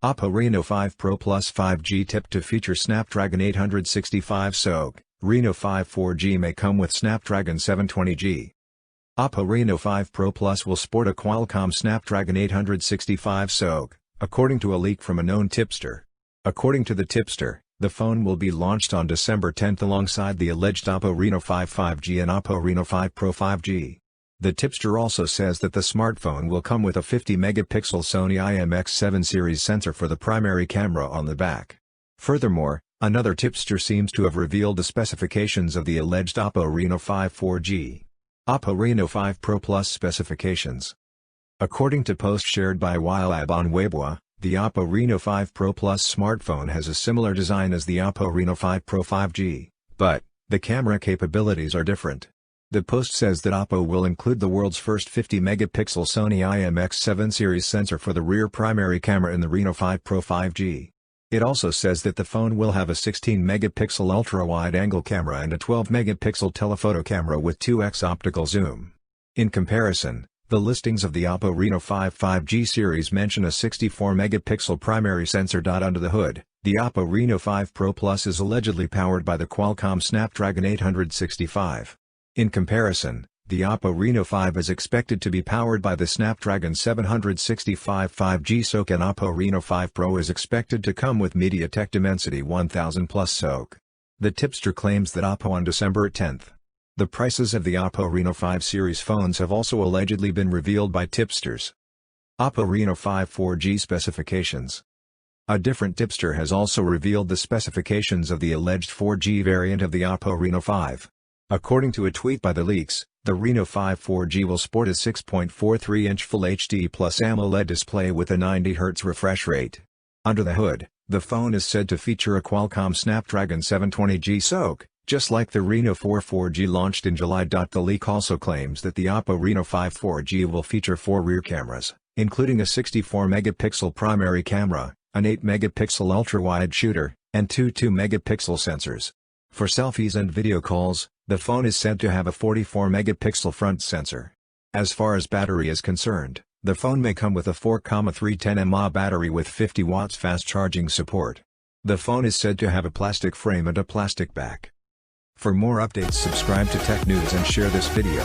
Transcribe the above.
Oppo Reno 5 Pro Plus 5G tipped to feature Snapdragon 865 SoC. Reno 5 4G may come with Snapdragon 720G. Oppo Reno 5 Pro Plus will sport a Qualcomm Snapdragon 865 SoC, according to a leak from a known tipster. According to the tipster, the phone will be launched on December 10 alongside the alleged Oppo Reno 5 5G and Oppo Reno 5 Pro 5G. The tipster also says that the smartphone will come with a 50-megapixel Sony IMX7 series sensor for the primary camera on the back. Furthermore, another tipster seems to have revealed the specifications of the alleged Oppo Reno 5 4G. Oppo Reno 5 Pro Plus specifications. According to post shared by Wylab on Weibo, the Oppo Reno 5 Pro Plus smartphone has a similar design as the Oppo Reno 5 Pro 5G, but the camera capabilities are different. The post says that Oppo will include the world's first 50-megapixel Sony IMX7 series sensor for the rear primary camera in the Reno 5 Pro 5G. It also says that the phone will have a 16-megapixel ultra-wide-angle camera and a 12-megapixel telephoto camera with 2x optical zoom. In comparison, the listings of the Oppo Reno 5 5G series mention a 64-megapixel primary sensor. Under the hood, the Oppo Reno 5 Pro Plus is allegedly powered by the Qualcomm Snapdragon 865. In comparison, the Oppo Reno 5 is expected to be powered by the Snapdragon 765 5G SoC and Oppo Reno 5 Pro is expected to come with MediaTek Dimensity 1000 Plus SoC. The tipster claims that Oppo on December 10. The prices of the Oppo Reno 5 series phones have also allegedly been revealed by tipsters. Oppo Reno 5 4G specifications. A different tipster has also revealed the specifications of the alleged 4G variant of the Oppo Reno 5. According to a tweet by the leaks, the Reno 5 4G will sport a 6.43-inch Full HD Plus AMOLED display with a 90Hz refresh rate. Under the hood, the phone is said to feature a Qualcomm Snapdragon 720G SoC, just like the Reno 4 4G launched in July. The leak also claims that the Oppo Reno 5 4G will feature 4 rear cameras, including a 64-megapixel primary camera, an 8-megapixel ultra-wide shooter, and two 2-megapixel sensors. For selfies and video calls, the phone is said to have a 44-megapixel front sensor. As far as battery is concerned, the phone may come with a 4,310 mAh battery with 50 watts fast charging support. The phone is said to have a plastic frame and a plastic back. For more updates, subscribe to Tech News and share this video.